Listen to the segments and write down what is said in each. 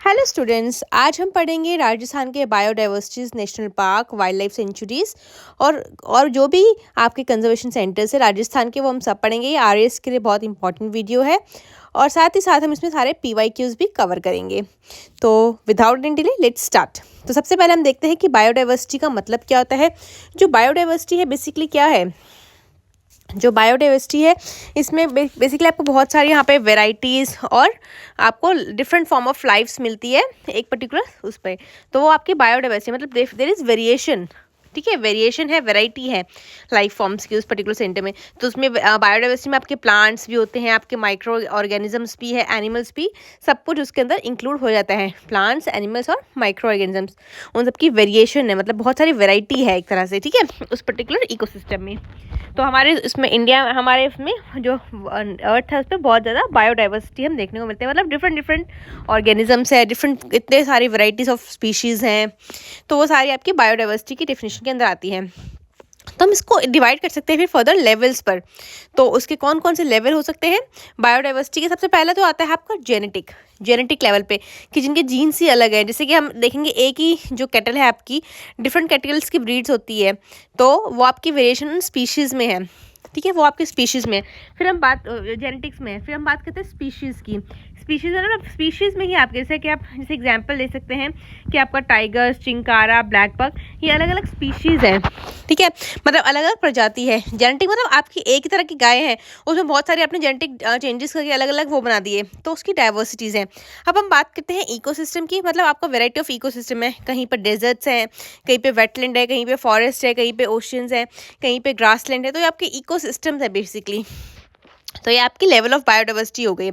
Hello students, आज हम पढ़ेंगे राजस्थान के biodiversities national park, wild life sanctuaries और जो भी आपके कंजर्वेशन सेंटर्स है राजस्थान के, वो हम सब पढ़ेंगे। ये आरएस के लिए बहुत इंपॉर्टेंट वीडियो है और साथ ही साथ हम इसमें सारे पीवाईक्यूज भी कवर करेंगे। तो without any delay let's start. तो सबसे पहले हम देखते हैं कि बायोडाइवर्सिटी का मतलब क्या होता है। जो बायोडाइवर्सिटी है बेसिकली क्या है। जो बायोडाइवर्सिटी है इसमें बेसिकली आपको बहुत सारी यहाँ पे वेराइटीज़ और आपको डिफरेंट फॉर्म ऑफ लाइफ्स मिलती है एक पर्टिकुलर उस पर। तो वो आपकी बायोडाइवर्सिटी मतलब देयर इज़ वेरिएशन। ठीक है, वेरिएशन है, वैरायटी है लाइफ फॉर्म्स की उस पर्टिकुलर सेंटर में। तो उसमें बायोडाइवर्सिटी में आपके प्लांट्स भी होते हैं, आपके माइक्रो ऑर्गेनिजम्स भी है, एनिमल्स भी, सब कुछ उसके अंदर इंक्लूड हो जाता है। प्लांट्स, एनिमल्स और माइक्रो ऑर्गेनिजम्स, उन सबकी वेरिएशन है, मतलब बहुत सारी वेराइटी है एक तरह से। ठीक है, उस पर्टिकुलर इकोसिस्टम में। तो हमारे इसमें इंडिया, हमारे इसमें जो अर्थ है उस पर बहुत ज़्यादा बायोडाइवर्सिटी हम देखने को मिलते हैं। मतलब डिफरेंट ऑर्गेनिजम्स है, डिफरेंट इतने सारी वेराइटीज़ ऑफ स्पीशीज़ हैं। तो वो सारी आपकी बायोडाइवर्सिटी की डेफिनेशन के अंदर आती है। तो हम इसको डिवाइड कर सकते हैं फिर फर्दर लेवल्स पर। तो उसके कौन कौन से लेवल हो सकते हैं बायोडाइवर्सिटी के। सबसे पहले तो आता है आपका जेनेटिक लेवल पे, कि जिनके जीन्स ही अलग है। जैसे कि हम देखेंगे एक ही जो कैटल है आपकी, डिफरेंट कैटल्स की ब्रीड्स होती है, तो वो आपकी वेरिएशन स्पीशीज़ में है। ठीक है, वो आपके स्पीशीज़ में। फिर हम बात जेनेटिक्स में, फिर हम बात करते हैं स्पीशीज़ की। स्पीशीज़ है ना, स्पीशीज़ में ही आप जैसे कि आप जैसे एग्जांपल ले सकते हैं कि आपका टाइगर, चिंकारा, ब्लैक बक, ये अलग अलग स्पीशीज़ हैं। ठीक है, मतलब अलग अलग प्रजाति है। जेनेटिक मतलब आपकी एक ही तरह की गाय है, उसमें बहुत सारे अपने जेनेटिक चेंजेस करके अलग अलग वो बना दिए, तो उसकी डाइवर्सिटीज़ हैं। अब हम बात करते हैं इकोसिस्टम की। मतलब आपका वेराइटी ऑफ इकोसिस्टम है। कहीं पर डेजर्ट्स हैं, कहीं पे वेटलैंड है, कहीं पे फॉरेस्ट है, कहीं पे ओशियंस है, कहीं पे ग्रासलैंड है। तो ये आपके इकोसिस्टम्स है बेसिकली। तो ये आपकी लेवल ऑफ बायोडाइवर्सिटी हो गई।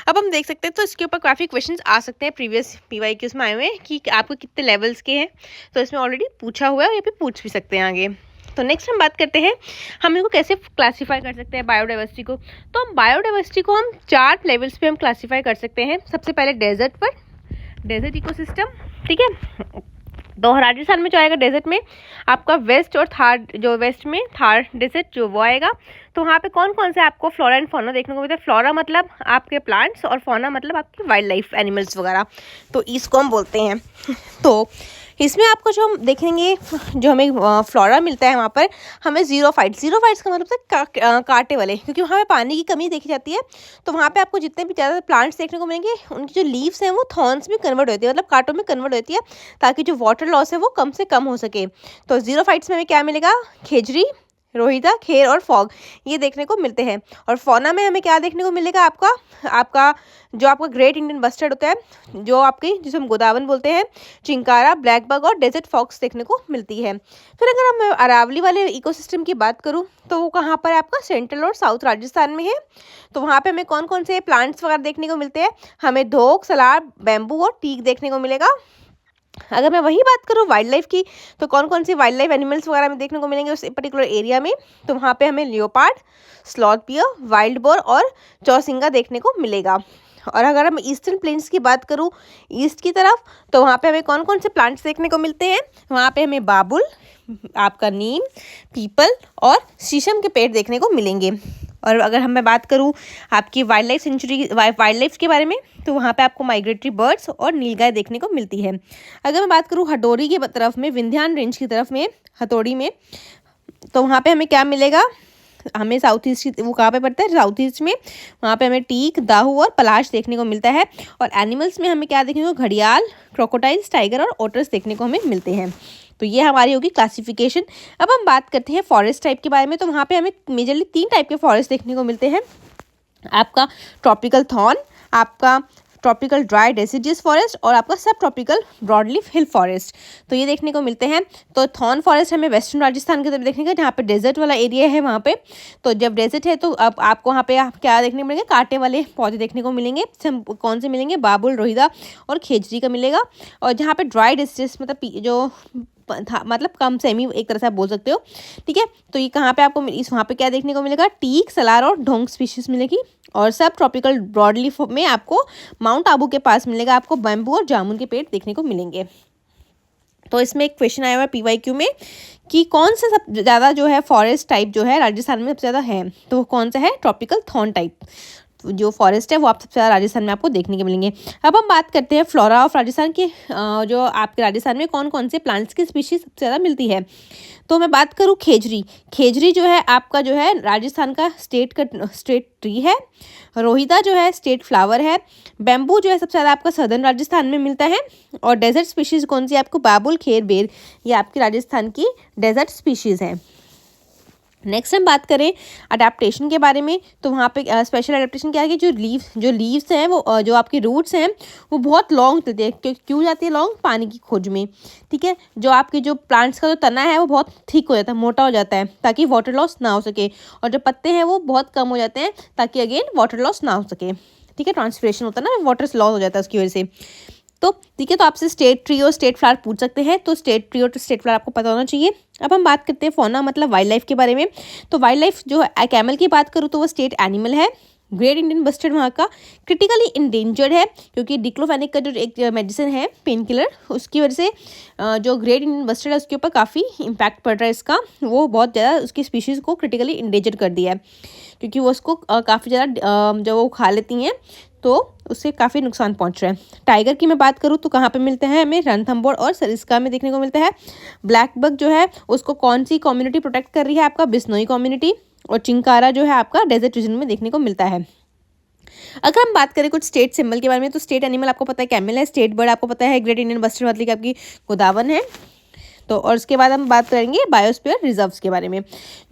अब हम देख सकते हैं, तो इसके ऊपर काफ़ी क्वेश्चंस आ सकते हैं प्रीवियस पीवाईक्यूज में आए हुए हैं कि आपको कितने लेवल्स के हैं। तो इसमें ऑलरेडी पूछा हुआ है और ये भी पूछ भी सकते हैं आगे। तो नेक्स्ट हम बात करते हैं हम इनको कैसे क्लासीफाई कर सकते हैं बायोडाइवर्सिटी को। तो हम बायोडाइवर्सिटी को हम 4 लेवल्स पे हम क्लासीफाई कर सकते हैं। सबसे पहले डेजर्ट पर, डेजर्ट इकोसिस्टम। ठीक है, तो राजस्थान में जो आएगा डेजर्ट में आपका वेस्ट और थार, जो वेस्ट में थार डेजर्ट जो वो आएगा। तो वहाँ पे कौन कौन से आपको फ्लोरा एंड फौना देखने को मिलता है। फ्लोरा मतलब आपके प्लांट्स और फौना मतलब आपकी वाइल्ड लाइफ एनिमल्स वगैरह, तो इसको हम बोलते हैं। तो इसमें आपको जो हम देखेंगे, जो हमें फ्लोरा मिलता है वहाँ पर हमें ज़ीरोफाइट्स का मतलब था कांटे वाले, क्योंकि वहाँ पे पानी की कमी देखी जाती है। तो वहाँ पे आपको जितने भी ज़्यादा प्लांट्स देखने को मिलेंगे, उनकी जो लीव्स हैं वो थॉर्न्स में कन्वर्ट होती है, मतलब कांटों में कन्वर्ट होती है, ताकि जो वाटर लॉस है वो कम से कम हो सके। तो ज़ीरोफाइट्स में हमें क्या मिलेगा, खेजरी, रोहिता, खेर और फॉग, ये देखने को मिलते हैं। और फौना में हमें क्या देखने को मिलेगा, आपका जो आपका ग्रेट इंडियन बस्टर्ड होता है, जो आपकी जिसे हम गोदावन बोलते हैं, चिंकारा, ब्लैक बग और डेजर्ट फॉक्स देखने को मिलती है। फिर अगर मैं अरावली वाले इकोसिस्टम की बात करूँ, तो वो कहाँ पर आपका सेंट्रल और साउथ राजस्थान में है। तो वहाँ पे हमें कौन कौन से प्लांट्स वगैरह देखने को मिलते हैं, हमें धोक, सलार, बैम्बू और टीक देखने को मिलेगा। अगर मैं वही बात करूँ वाइल्ड लाइफ की, तो कौन कौन सी वाइल्ड लाइफ एनिमल्स वगैरह में देखने को मिलेंगे उस पर्टिकुलर एरिया में। तो वहाँ पे हमें leopard, sloth bear, wild boar और चौसिंगा देखने को मिलेगा। और अगर हम ईस्टर्न प्लेन्स की बात करूँ, ईस्ट की तरफ, तो वहाँ पे हमें कौन कौन से प्लांट्स देखने को मिलते हैं। वहाँ पे हमें बाबुल, आपका नीम, पीपल और शीशम के पेड़ देखने को मिलेंगे। और अगर मैं बात करूँ आपकी wild life sanctuary, wild life के बारे में, तो वहाँ पे आपको माइग्रेटरी बर्ड्स और नीलगाय देखने को मिलती है। अगर मैं बात करूँ हथौड़ी की तरफ में, विंध्यान रेंज की तरफ में, हथौड़ी में, तो वहाँ पे हमें क्या मिलेगा, हमें साउथ ईस्ट, वो कहाँ पे पड़ता है, साउथ ईस्ट में। वहाँ पे हमें टीक, दाहू और पलाश देखने को मिलता है। और एनिमल्स में हमें क्या देखने को, घड़ियाल, क्रोकोडाइल्स, टाइगर और ओटर्स देखने को हमें मिलते हैं। तो ये हमारी होगी क्लासिफिकेशन। अब हम बात करते हैं फॉरेस्ट टाइप के बारे में। तो वहाँ पे हमें मेजरली 3 टाइप के फॉरेस्ट देखने को मिलते हैं। आपका ट्रॉपिकल थॉर्न, आपका ट्रॉपिकल ड्राई डेसिडियस फॉरेस्ट और आपका सब ट्रॉपिकल ब्रॉडलीफ हिल फॉरेस्ट, तो ये देखने को मिलते हैं। तो थॉर्न फॉरेस्ट हमें वेस्टर्न राजस्थान की तरफ देखने का, जहाँ पे डेजर्ट वाला एरिया है वहाँ पे। तो जब डेजर्ट है तो अब आपको वहाँ पे क्या देखने को मिलेंगे, कांटे वाले पौधे देखने को मिलेंगे। कौन से मिलेंगे, बाबुल, रोहिदा और खेजरी का मिलेगा। और जहाँ पे ड्राई डेसिडियस मतलब जो मतलब कम सेमी एक तरह से आप बोल सकते हो। ठीक है, तो ये कहाँ पे आपको वहाँ पे क्या देखने को मिलेगा, टीक, सलार और ढोंग स्पीशीज मिलेगी। और सब ट्रॉपिकल ब्रॉडलीफ में आपको माउंट आबू के पास मिलेगा, आपको बैम्बू और जामुन के पेड़ देखने को मिलेंगे। तो इसमें एक क्वेश्चन आया हुआ है पीवाईक्यू में कि कौन सा सब ज़्यादा जो है फॉरेस्ट टाइप जो है राजस्थान में सबसे ज़्यादा है, तो वो कौन सा है, ट्रॉपिकल थॉर्न टाइप। जो फॉरेस्ट है वो आप सबसे ज़्यादा राजस्थान में आपको देखने के मिलेंगे। अब हम बात करते हैं फ्लोरा ऑफ राजस्थान की, जो आपके राजस्थान में कौन कौन से प्लांट्स की स्पीशीज सबसे ज़्यादा मिलती है। तो मैं बात करूँ खेजरी, खेजरी जो है आपका जो है राजस्थान का स्टेट ट्री है। रोहिता जो है स्टेट फ्लावर है। बैम्बू जो है सबसे ज़्यादा आपका सदर्न राजस्थान में मिलता है। और डेजर्ट स्पीशीज़ कौन सी आपको बाबुल, खेर, बेर, ये आपकी राजस्थान की डेजर्ट स्पीशीज़ है। नेक्स्ट हम बात करें अडेप्टेशन के बारे में, तो वहाँ पे स्पेशल अडेप्टेशन क्या है कि जो लीव्स हैं वो जो आपके रूट्स हैं वो बहुत लॉन्ग चलते हैं। क्यों जाती है लॉन्ग? पानी की खोज में। ठीक है, जो आपके जो प्लांट्स का जो तना है वो बहुत थिक हो जाता है, मोटा हो जाता है, ताकि वाटर लॉस ना हो सके। और जो पत्ते हैं वो बहुत कम हो जाते हैं, ताकि अगेन वाटर लॉस ना हो सके। ठीक है, ट्रांसपिरेशन होता है ना, वाटर लॉस हो जाता है उसकी वजह से। तो ठीक है, तो आपसे स्टेट ट्री और स्टेट फ्लावर पूछ सकते हैं, तो स्टेट ट्री और स्टेट फ्लावर आपको पता होना चाहिए। अब हम बात करते हैं फौना मतलब वाइल्ड लाइफ के बारे में। तो वाइल्ड लाइफ जो है कैमल की बात करूँ तो वो स्टेट एनिमल है। ग्रेट इंडियन बस्टर्ड वहाँ का क्रिटिकली इंडेंजर्ड है, क्योंकि डिक्लोफेनिक का जो एक मेडिसिन है पेन किलर, उसकी वजह से जो ग्रेट इंडियन बस्टर्ड है उसके ऊपर काफ़ी इम्पैक्ट पड़ रहा है इसका। वो बहुत ज़्यादा उसकी स्पीशीज़ को क्रिटिकली इंडेंजर्ड कर दिया है, क्योंकि वो उसको काफ़ी ज़्यादा जब वो खा लेती हैं तो उससे काफ़ी नुकसान पहुंच रहा है। टाइगर की मैं बात करूँ तो कहाँ पे मिलते हैं हमें? रणथंभौर और सरिस्का में देखने को मिलता है। ब्लैक बक जो है उसको कौन सी कम्युनिटी प्रोटेक्ट कर रही है? आपका बिश्नोई कम्युनिटी। और चिंकारा जो है आपका डेजर्ट रीजन में देखने को मिलता है। अगर हम बात करें कुछ स्टेट सिंबल के बारे में, तो स्टेट एनिमल आपको पता है कैमल है। स्टेट बर्ड आपको पता है ग्रेट इंडियन बस्टर्ड मतलब कि आपकी गोदावन है। तो और उसके बाद हम बात करेंगे बायोस्फीयर रिजर्व्स के बारे में।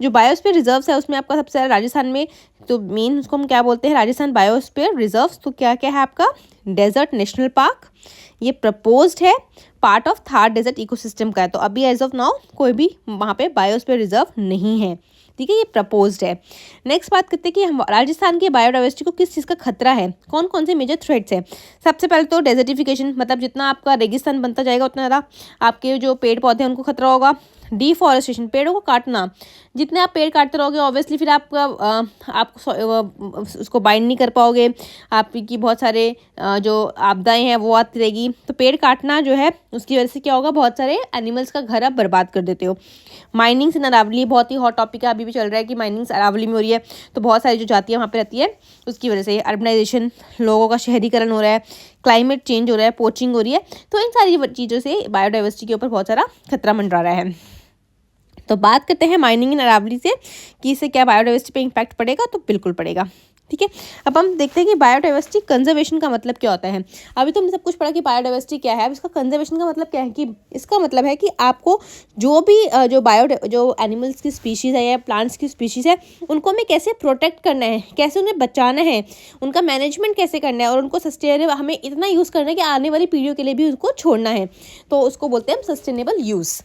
जो बायोस्फीयर रिजर्व्स है उसमें आपका सबसे ज़्यादा राजस्थान में, तो मेन उसको हम क्या बोलते हैं? Rajasthan biosphere reserves. तो क्या क्या है आपका? डेजर्ट नेशनल पार्क, ये प्रपोज्ड है, part of Thar desert ecosystem का है। तो अभी एज ऑफ नाउ कोई भी वहाँ पे बायोस्फीयर रिजर्व नहीं है। ठीक है, ये प्रपोज्ड है। नेक्स्ट बात करते हैं कि हम राजस्थान की बायोडाइवर्सिटी को किस चीज़ का खतरा है, कौन कौन से मेजर थ्रेट्स है। सबसे पहले तो डेजर्टिफिकेशन, मतलब जितना आपका रेगिस्तान बनता जाएगा उतना ज़्यादा आपके जो पेड़ पौधे हैं उनको खतरा होगा। डिफॉरेस्टेशन, पेड़ों को काटना, जितने आप पेड़ काटते रहोगे ऑब्वियसली फिर आपका आप उसको बाइंड नहीं कर पाओगे, आपकी बहुत सारे जो आपदाएं हैं वो आती रहेगी। तो पेड़ काटना जो है उसकी वजह से क्या होगा? बहुत सारे एनिमल्स का घर आप बर्बाद कर देते हो। माइनिंग्स इन अरावली बहुत ही हॉट टॉपिक है, अभी भी चल रहा है कि माइनिंग्स अरावली में हो रही है। तो बहुत सारी जो जातियाँ वहाँ पे रहती है उसकी वजह से अर्बनाइजेशन, लोगों का शहरीकरण हो रहा है, क्लाइमेट चेंज हो रहा है, पोचिंग हो रही है। तो इन सारी चीज़ों से बायोडाइवर्सिटी के ऊपर बहुत सारा खतरा मंडरा रहा है। तो बात करते हैं माइनिंग इन अरावली से कि इससे क्या बायोडाइवर्सिटी पे इम्पैक्ट पड़ेगा। तो बिल्कुल पड़ेगा। ठीक है, अब हम देखते हैं कि बायोडाइवर्सिटी कंजर्वेशन का मतलब क्या होता है। अभी तो हमने सब कुछ पढ़ा कि बायोडाइवर्सिटी क्या है, अब इसका कंजर्वेशन का मतलब क्या है कि इसका मतलब है कि आपको जो भी जो एनिमल्स की स्पीशीज़ है या प्लांट्स की स्पीशीज़ है उनको हमें कैसे प्रोटेक्ट करना है, कैसे उन्हें बचाना है, उनका मैनेजमेंट कैसे करना है और उनको सस्टेनेबल हमें इतना यूज़ करना है कि आने वाली पीढ़ियों के लिए भी उसको छोड़ना है। तो उसको बोलते हैं हम सस्टेनेबल यूज़।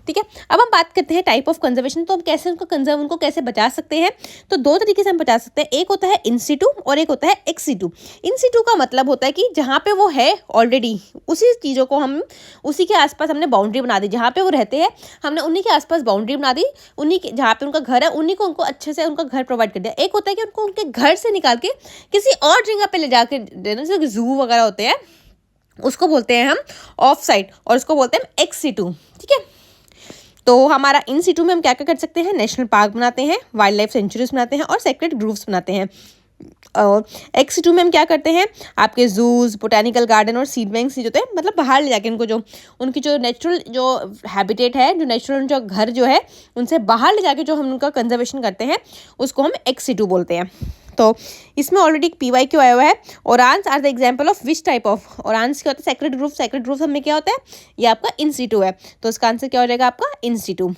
ठीक है, अब हम बात करते हैं टाइप ऑफ कंजर्वेशन। तो हम कैसे उनको कैसे बचा सकते हैं? तो दो तरीके से हम बचा सकते हैं। एक होता है इन सिटू और एक होता है एक्स सिटू। इन सिटू का मतलब होता है कि जहाँ पे वो है ऑलरेडी उसी चीज़ों को हम उसी के आसपास हमने बाउंड्री बना दी, जहाँ पे वो रहते हैं हमने उन्हीं के आसपास बाउंड्री बना दी, उन्हीं के जहाँ पे उनका घर है उन्हीं को उनको अच्छे से उनका घर प्रोवाइड कर दिया। एक होता है कि उनको उनके घर से निकाल के किसी और जगह पे ले जाकर देना, जैसे जू वगैरह होते हैं उसको बोलते हैं हम ऑफ साइड, और उसको बोलते हैं हम एक्स सिटू। ठीक है, तो हमारा इन सिटू में हम क्या क्या कर सकते हैं? नेशनल पार्क बनाते हैं, वाइल्ड लाइफ सेंचुरीज बनाते हैं और सेक्रेड ग्रूव्स बनाते हैं। और एक्स सिटू में हम क्या करते हैं? आपके जूस, बोटेनिकल गार्डन और सीड बैंक्स जो होते हैं, मतलब बाहर ले जाके उनको उनकी जो नेचुरल जो हैबिटेट है, जो नेचुरल जो घर जो है उनसे बाहर ले जाके जो हम उनका कंजर्वेशन करते हैं उसको हम एक्स सिटू बोलते हैं। तो इसमें ऑलरेडी एक PYQ आया हुआ है। Oraons are the example of which type of? Oraons क्या होता है? Sacred group. सेक्रेड ग्रुप हमें क्या होता है? ये आपका इन सिटू है। तो इसका आंसर क्या हो जाएगा आपका? इन सिटू।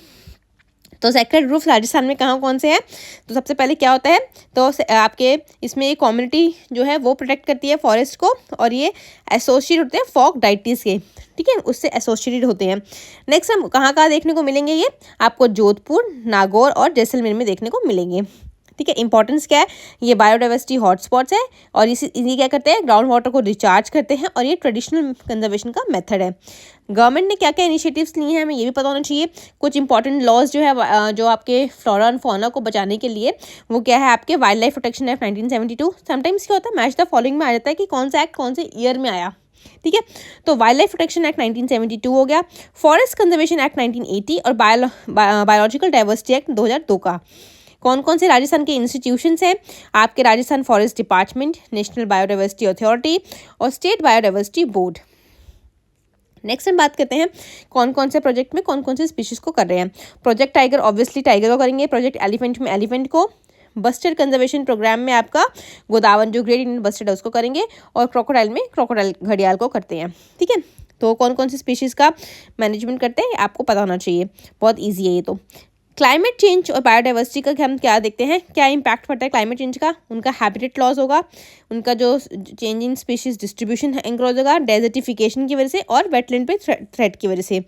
तो सेक्रेड ग्रुप राजस्थान में कौन से हैं? तो सबसे पहले क्या होता है? तो आपके इसमें ये कम्युनिटी जो है वो प्रोटेक्ट करती है फॉरेस्ट को, और ये एसोसिएट होते हैं फॉक डाइटिस के। ठीक है, उससे एसोसिएटेड होते हैं। नेक्स्ट हम कहाँ देखने को मिलेंगे? ये आपको जोधपुर, नागौर और जैसलमेर में देखने को मिलेंगे। ठीक है, इंपॉर्टेंस क्या है? ये बायोडाइवर्सिटी हॉटस्पॉट्स है और ये क्या करते हैं? ग्राउंड वाटर को रिचार्ज करते हैं और ये ट्रेडिशनल कंजर्वेशन का मेथड है। गवर्नमेंट ने क्या क्या इनिशिएटिव्स लिए हैं हमें ये भी पता होना चाहिए। कुछ इंपॉर्टेंट लॉज जो है जो आपके फ्लोरा एंड फौना को बचाने के लिए, वो क्या है? आपके wild life protection act 1972। Sometimes क्या होता है मैच द फॉलोइंग में आ जाता है कि कौन सा एक्ट कौन से ईयर में आया। ठीक है, तो वाइल्ड लाइफ प्रोटेक्शन एक्ट 1972 हो गया, फॉरेस्ट कंजर्वेशन एक्ट 1980 और बायोलॉजिकल डाइवर्सिटी एक्ट 2002 का। कौन कौन से राजस्थान के इंस्टीट्यूशंस हैं? आपके Rajasthan forest department, national biodiversity authority और स्टेट बायोडाइवर्सिटी बोर्ड। नेक्स्ट हम बात करते हैं कौन कौन से प्रोजेक्ट में कौन कौन से स्पीशीज को कर रहे हैं। प्रोजेक्ट टाइगर ऑब्वियसली टाइगर को करेंगे, प्रोजेक्ट एलिफेंट में एलिफेंट को, बस्टर्ड कंजर्वेशन प्रोग्राम में आपका गोदावन जो ग्रेट इंडियन बस्टर्ड है उसको करेंगे, और क्रोकोडाइल में क्रोकोडाइल घड़ियाल को करते हैं। ठीक है, तो कौन कौन सी स्पीशीज़ का मैनेजमेंट करते हैं आपको पता होना चाहिए, बहुत ईजी है ये तो। क्लाइमेट चेंज और बायोडाइवर्सिटी का हम क्या देखते हैं, क्या इम्पैक्ट पड़ता है क्लाइमेट चेंज का? उनका हैबिटेट लॉस होगा, उनका जो चेंज इन स्पीशीज डिस्ट्रीब्यूशन इंक्रोज होगा डेजर्टिफिकेशन की वजह से और वेटलैंड पे थ्रेट की वजह से।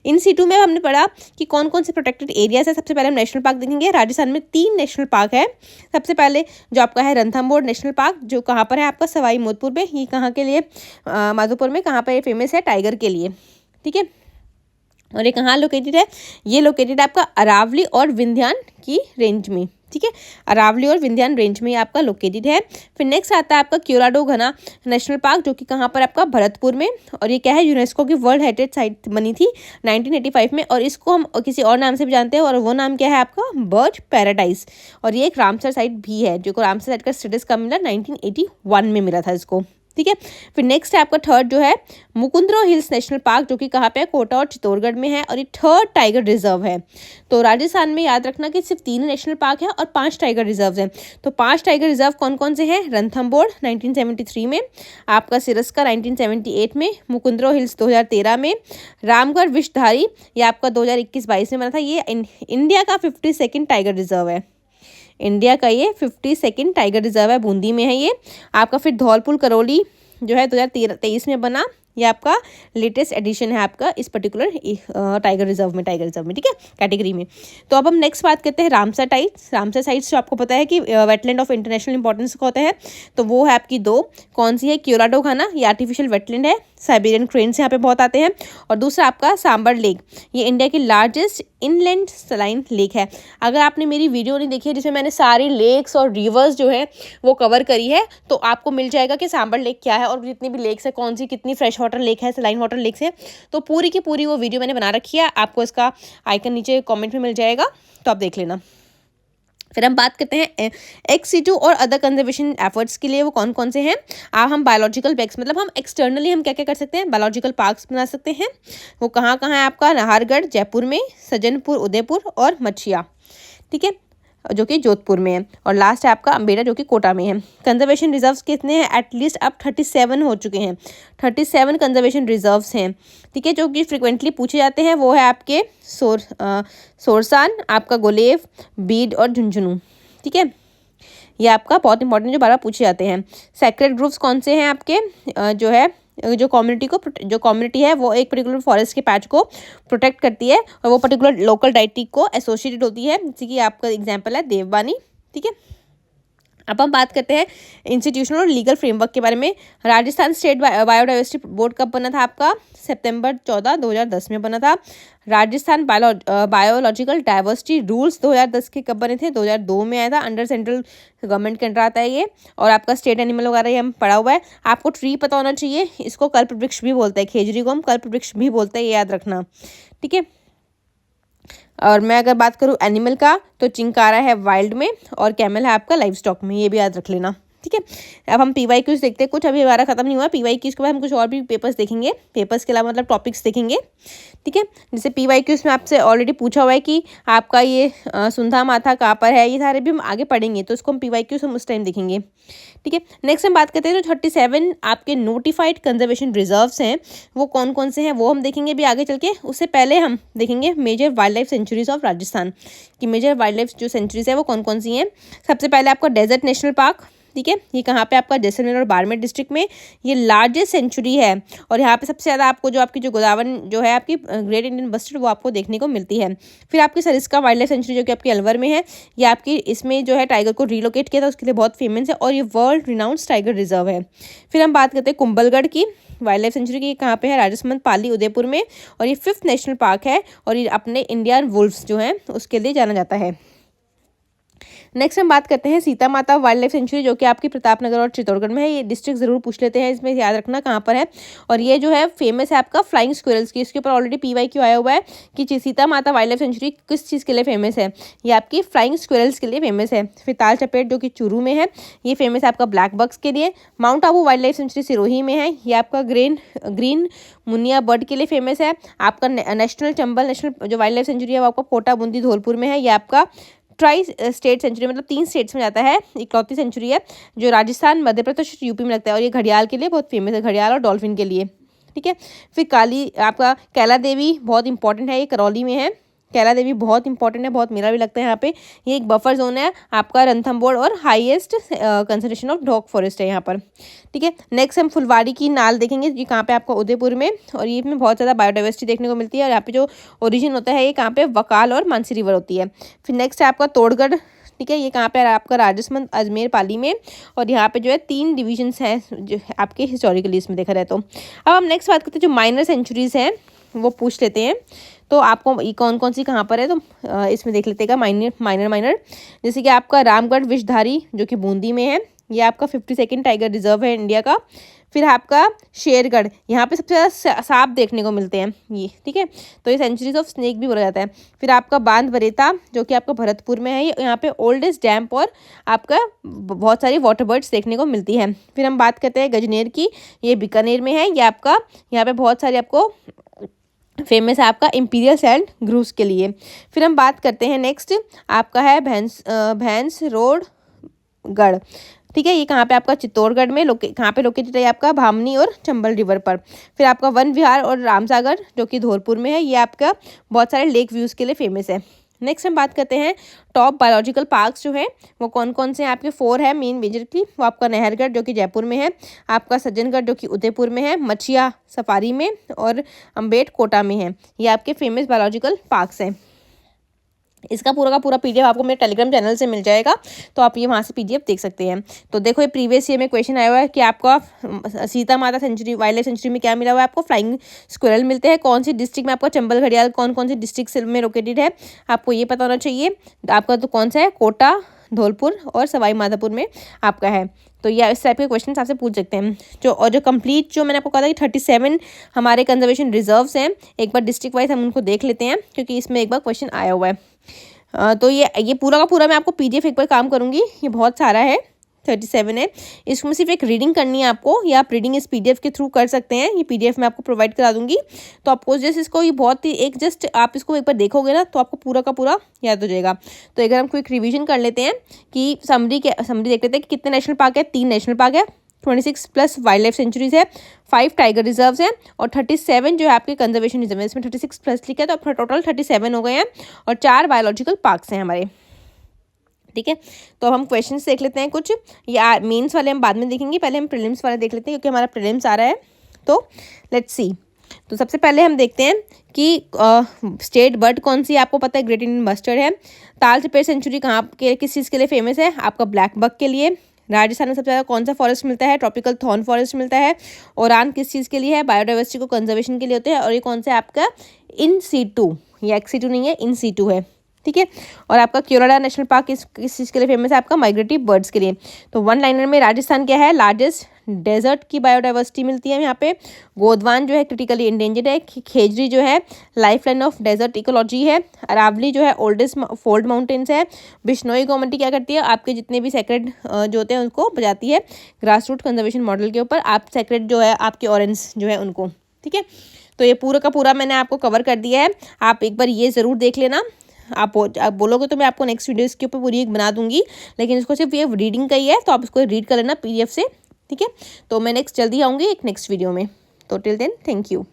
इन सीटू में हमने पढ़ा कि कौन कौन से प्रोटेक्टेड एरियाज है। सबसे पहले हम नेशनल पार्क देखेंगे। राजस्थान में 3 नेशनल पार्क है। सबसे पहले जो आपका है रणथंभौर नेशनल पार्क, जो कहाँ पर है आपका सवाई माधोपुर में। ये कहाँ के लिए माधोपुर में कहाँ पर फेमस है? टाइगर के लिए। ठीक है, और ये कहाँ लोकेटेड है? ये लोकेटेड है आपका अरावली और विंध्यान की रेंज में। ठीक है, अरावली और विंध्यान रेंज में आपका लोकेटेड है। फिर नेक्स्ट आता है आपका क्योराडो घना नेशनल पार्क, जो कि कहाँ पर आपका भरतपुर में, और ये क्या है? यूनेस्को की वर्ल्ड हेरिटेज साइट बनी थी 1985 में, और इसको हम किसी और नाम से भी जानते हैं, और वो नाम क्या है आपका? Bird paradise. और ये एक रामसर साइट भी है, जो को रामसर साइट का स्टेटस कब मिला? 1981 में मिला था इसको। ठीक है, फिर नेक्स्ट है आपका थर्ड जो है मुकुंदरा हिल्स नेशनल पार्क, जो कि कहाँ पे है? कोटा और चित्तौड़गढ़ में है, और ये थर्ड टाइगर रिजर्व है। तो राजस्थान में याद रखना कि सिर्फ 3 नेशनल पार्क है और 5 टाइगर रिजर्व हैं। तो 5 टाइगर रिजर्व कौन कौन से हैं? रणथंभौर 1973 में, आपका सिरस्का 1978 में, मुकुंदरा हिल्स 2013 में, रामगढ़ विषधारी ये आपका 2021-22 में बना था। ये इंडिया का 52nd टाइगर रिजर्व है। इंडिया का ये 52nd टाइगर रिजर्व है, बूंदी में है ये आपका। फिर धौलपुर करौली जो है 2023 में बना, ये आपका लेटेस्ट एडिशन है आपका इस पर्टिकुलर टाइगर रिजर्व में ठीक है, कैटेगरी में। तो अब हम नेक्स्ट बात करते हैं रामसर टाइट्स। रामसर साइट्स जो आपको पता है कि वेटलैंड ऑफ इंटरनेशनल इंपॉर्टेंस का होता है, तो वो है आपकी 2। कौन सी है? क्योराडो घाना, ये आर्टिफिशियल वेटलैंड है, साइबेरियन क्रेन्स यहाँ पे बहुत आते हैं। और दूसरा आपका सांबर लेक, ये इंडिया की लार्जेस्ट इनलैंड सलाइन लेक है। अगर आपने मेरी वीडियो नहीं देखी है जिसमें मैंने सारी लेक्स और रिवर्स जो है वो कवर करी है, तो आपको मिल जाएगा कि सांबर लेक क्या है और जितनी भी लेक्स है कौन सी कितनी फ्रेश वाटर लेक है, सलाइन वाटर लेक्स है, तो पूरी की पूरी वो वीडियो मैंने बना रखी है। आपको इसका आइकन नीचे कमेंट में मिल जाएगा, तो आप देख लेना। फिर हम बात करते हैं एक्स-सिटू और अदर कंजर्वेशन एफर्ट्स के लिए वो कौन कौन से हैं। हम बायोलॉजिकल पैक्स मतलब हम एक्सटर्नली हम क्या क्या कर सकते हैं? बायोलॉजिकल पार्क्स बना सकते हैं। वो कहाँ कहाँ है आपका? नाहरगढ़ जयपुर में, सज्जनपुर उदयपुर और मछिया, ठीक है, जो कि जोधपुर में है। और लास्ट है आपका अम्बेडा, जो कि कोटा में है। कंजर्वेशन रिजर्व्स कितने हैं? एटलीस्ट अब 37 हो चुके हैं। 37 कंजर्वेशन रिजर्व्स हैं। ठीक है, जो कि फ्रिक्वेंटली पूछे जाते हैं वो है आपके सोरसान, आपका गुलेव, बीड और झुंझुनू। ठीक है, ये आपका बहुत इंपॉर्टेंट जो बार बार पूछे जाते हैं। सेक्रेड ग्रुप्स कौन से हैं आपके? जो है जो कम्युनिटी है वो एक पर्टिकुलर फॉरेस्ट के पैच को प्रोटेक्ट करती है और वो पर्टिकुलर लोकल डाइटी को एसोसिएटेड होती है, जैसे कि आपका एग्जांपल है देवबानी। ठीक है, अब हम बात करते हैं इंस्टीट्यूशनल और लीगल फ्रेमवर्क के बारे में। राजस्थान स्टेट बायोडाइवर्सिटी बोर्ड कब बना था आपका? सितंबर 14, 2010 में बना था। राजस्थान बायोलॉजिकल डाइवर्सिटी रूल्स 2010 के कब बने थे? 2002 में आया था, अंडर सेंट्रल गवर्नमेंट के अंडर आता है ये। और आपका स्टेट एनिमल वगैरह ये हम पढ़ा हुआ है। आपको ट्री पता होना चाहिए, इसको कल्प वृक्ष भी बोलते हैं, खेजड़ी को हम कल्प वृक्ष भी बोलते हैं, ये याद रखना। ठीक है, और मैं अगर बात करूँ एनिमल का, तो चिंकारा है वाइल्ड में और कैमल है आपका लाइव स्टॉक में, ये भी याद रख लेना। ठीक है, अब हम PYQs देखते हैं। कुछ अभी हमारा खत्म नहीं हुआ PYQs के बाद हम कुछ और भी पेपर्स देखेंगे, पेपर्स के अलावा मतलब टॉपिक्स देखेंगे। ठीक है, जैसे PYQs में आपसे ऑलरेडी पूछा हुआ है कि आपका ये सुंधा माथा कहाँ पर है, ये सारे भी हम आगे पढ़ेंगे, तो इसको हम PYQs हम उस टाइम देखेंगे। ठीक है, नेक्स्ट हम बात करते हैं जो 37 आपके नोटिफाइड कंजर्वेशन रिजर्व्स हैं वो कौन कौन से हैं, वो हम देखेंगे भी आगे चल के। उससे पहले हम देखेंगे major wildlife sanctuaries of Rajasthan की मेजर वाइल्ड लाइफ जो सेंचुरीज है वो कौन कौन सी हैं। सबसे पहले आपका डेजर्ट नेशनल पार्क, ठीक है, ये कहाँ पे आपका जैसलमेर और बाड़मेर डिस्ट्रिक्ट में, ये लार्जेस्ट सेंचुरी है और यहाँ पे सबसे ज़्यादा आपको जो आपकी जो गोदावन जो है आपकी ग्रेट इंडियन बस्टर्ड वो आपको देखने को मिलती है। फिर आपकी सरिस्का वाइल्ड लाइफ सेंचुरी जो कि आपकी अलवर में है, ये आपकी इसमें जो है टाइगर को रिलोकेट किया था, उसके लिए बहुत फेमस है और ये वर्ल्ड रिनाउंड टाइगर रिजर्व है। फिर हम बात करते हैं कुंभलगढ़ की वाइल्ड लाइफ सेंचुरी की, कहाँ पे है? राजसमंद पाली उदयपुर में, और ये 5th नेशनल पार्क है और ये अपने इंडियन वुल्फ्स जो हैं उसके लिए जाना जाता है। नेक्स्ट हम बात करते हैं सीता माता वाइल्ड लाइफ सेंचुरी, जो कि आपकी प्रतापनगर और चित्तौड़गढ़ में है। ये डिस्ट्रिक्ट जरूर पूछ लेते हैं, इसमें याद रखना कहाँ पर है। और ये जो है फेमस है आपका फ्लाइंग स्क्विरल्स की। इसके ऊपर ऑलरेडी PYQ आया हुआ है कि सीता माता वाइल्ड लाइफ सेंचुरी किस चीज़ के लिए फेमस है। ये आपकी फ्लाइंग स्क्विरल्स के लिए फेमस है। फिर ताल चपेट जो कि चूरू में है, ये फेमस है आपका ब्लैक बक्स के लिए। Mount Abu wild life sanctuary Sirohi में है, ये आपका ग्रीन मुनिया बर्ड के लिए फेमस है। आपका नेशनल चंबल नेशनल जो वाइल्ड लाइफ सेंचुरी है वो आपका कोटा बूंदी धौलपुर में है। ये आपका ट्राई स्टेट सेंचुरी, मतलब 3 स्टेट्स में जाता है, इकलौती सेंचुरी है जो राजस्थान, मध्य प्रदेश, यूपी में लगता है। और ये घड़ियाल के लिए बहुत फेमस है, घड़ियाल और डॉल्फिन के लिए, ठीक है। फिर आपका कैला देवी बहुत इंपॉर्टेंट है, ये करौली में है। कैला देवी बहुत इंपॉर्टेंट है, बहुत मेला भी लगता है यहाँ पे। ये एक बफर जोन है आपका रणथंभौर और highest concentration of dog forest है यहाँ पर, ठीक है। नेक्स्ट हम फुलवाड़ी की नाल देखेंगे, ये कहाँ पे आपका उदयपुर में, और ये में बहुत ज़्यादा बायोडाइवर्सिटी देखने को मिलती है। और यहाँ पे जो ओरिजिन होता है ये कहाँ पे वकाल और मानसी रिवर होती है। फिर नेक्स्ट है आपका तोड़गढ़, ठीक है। ये कहाँ पे आपका राजस्थान अजमेर पाली में। और यहाँ पे जो है 3 डिविजन्स हैं जो आपके हिस्टोरिकली इसमें देखा जाए तो। अब हम नेक्स्ट बात करते हैं जो माइनर सेंचुरीज़ हैं वो पूछ लेते हैं। तो आपको कौन कौन सी कहाँ पर है, तो इसमें देख लेते हैं माइनर जैसे कि आपका रामगढ़ विषधारी जो कि बूंदी में है, ये आपका 52nd टाइगर रिजर्व है इंडिया का। फिर आपका शेरगढ़, यहाँ पे सबसे ज़्यादा सांप देखने को मिलते हैं ये, ठीक है। तो ये सेंचुरीज ऑफ स्नेक भी बोला जाता है। फिर आपका बांध बरेता जो कि आपका भरतपुर में है, यहाँ पे ओल्डेस्ट डैम्प और आपका बहुत सारी वाटर बर्ड्स देखने को मिलती हैं। फिर हम बात करते हैं गजनेर की, ये बीकानेर में है। ये आपका यहाँ पे बहुत सारे आपको फेमस है आपका इंपीरियल सैंड ग्रूव्स के लिए। फिर हम बात करते हैं नेक्स्ट आपका है भैंस रोड गढ़, ठीक है। ये कहाँ पे आपका चित्तौड़गढ़ में कहाँ पे लोकेटेड है आपका भामनी और चंबल रिवर पर। फिर आपका वन विहार और रामसागर जो कि धौलपुर में है, ये आपका बहुत सारे लेक व्यूज़ के लिए फेमस है। नेक्स्ट हम बात करते हैं टॉप बायोलॉजिकल पार्क्स जो है वो कौन कौन से हैं। आपके 4 है मेन मेजरली, वो आपका नहरगढ़ जो कि जयपुर में है, आपका सज्जनगढ़ जो कि उदयपुर में है, मछिया सफारी में, और अम्बेड कोटा में है। ये आपके फेमस बायोलॉजिकल पार्क्स हैं। इसका पूरा का पूरा PDF आपको मेरे टेलीग्राम चैनल से मिल जाएगा, तो आप ये वहाँ से PDF देख सकते हैं। तो देखो ये प्रीवियस ईयर में क्वेश्चन आया हुआ है कि आपका सीता माता सेंचुरी वाइल्ड लाइफ सेंचुरी में क्या मिला हुआ है, आपको फ्लाइंग स्क्विरल मिलते हैं। कौन सी डिस्ट्रिक्ट में आपका चंबल घड़ियाल कौन कौन सी डिस्ट्रिक्ट में लोकेटेड है, आपको ये पता होना चाहिए। आपका तो कौन सा है, कोटा, धौलपुर और सवाई माधोपुर में आपका है। तो ये इस टाइप के क्वेश्चन आपसे पूछ सकते हैं। जो कंप्लीट जो मैंने आपको कहा था कि 37 हमारे कंजर्वेशन रिजर्व्स हैं, एक बार डिस्ट्रिक्ट वाइज हम उनको देख लेते हैं क्योंकि इसमें एक बार क्वेश्चन आया हुआ है। तो ये पूरा का पूरा मैं आपको PDF एक बार काम करूँगी, ये बहुत सारा है, 37 है। इसमें सिर्फ एक रीडिंग करनी है आपको, या आप रीडिंग इस PDF के थ्रू कर सकते हैं। ये PDF मैं आपको प्रोवाइड करा दूंगी, तो आपको जस्ट इसको ये बहुत ही जस्ट आप इसको एक बार देखोगे ना तो आपको पूरा का पूरा याद हो जाएगा। तो अगर हम क्विक रिवीजन कर लेते हैं कि समरी देख लेते हैं कि कितने नेशनल पार्क है, 3 नेशनल पार्क है, 26 प्लस वाइल्ड लाइफ सेंचुरीज है, 5 टाइगर रिजर्व्स हैं और 37 जो है आपके कंजर्वेशन रिजर्व है। इसमें 36 प्लस लिखा है तो आपका टोटल 37 हो गए हैं, और 4 बायोलॉजिकल पार्क्स हैं हमारे, ठीक है। तो अब हम क्वेश्चंस देख लेते हैं कुछ, या मेंस वाले हम बाद में देखेंगे, पहले हम प्रीलिम्स वाले देख लेते हैं क्योंकि हमारा प्रीलिम्स आ रहा है। तो लेट्स सी। तो सबसे पहले हम देखते हैं कि स्टेट बर्ड कौन सी आपको पता है, ग्रेट इंडियन बस्टर्ड है। ताल चपेट सेंचुरी कहाँ के किस चीज़ के लिए फेमस है, आपका ब्लैक बक के लिए। राजस्थान में सबसे ज़्यादा कौन सा फॉरेस्ट मिलता है, ट्रॉपिकल थॉर्न फॉरेस्ट मिलता है। ओरान किस चीज़ के लिए है, बायोडाइवर्सिटी को कंजर्वेशन के लिए होते हैं। और ये कौन सा है आपका इन सीटू, ये एक्स सीटू नहीं है, इन सीटू है, ठीक है। और आपका क्योराडा नेशनल पार्क किस चीज़ के लिए फेमस है, आपका माइग्रेटरी बर्ड्स के लिए। तो 1 लाइनर में राजस्थान क्या है, लार्जेस्ट डेजर्ट की बायोडाइवर्सिटी मिलती है यहाँ पे। गोदवान जो है क्रिटिकली इंडेंजर्ड है। खेजरी जो है लाइफलाइन ऑफ डेजर्ट इकोलॉजी है। अरावली जो है ओल्डेस्ट फोल्ड माउंटेन्स है। बिश्नोई गवर्नमेंट क्या करती है, आपके जितने भी सेक्रेड जो होते हैं उनको बजाती है ग्रास रूट कंजर्वेशन मॉडल के ऊपर, आप सेक्रेड जो है आपके ऑरेंज जो है उनको, ठीक है। तो ये पूरा का पूरा मैंने आपको कवर कर दिया है, आप एक बार ये ज़रूर देख लेना। आप बोलोगे तो मैं आपको नेक्स्ट वीडियो इसके ऊपर पूरी एक बना दूंगी, लेकिन इसको सिर्फ ये रीडिंग का ही है, तो आप इसको रीड कर लेना PDF से, ठीक है। तो मैं नेक्स्ट जल्दी आऊँगी एक नेक्स्ट वीडियो में। तो टिल देन थैंक यू।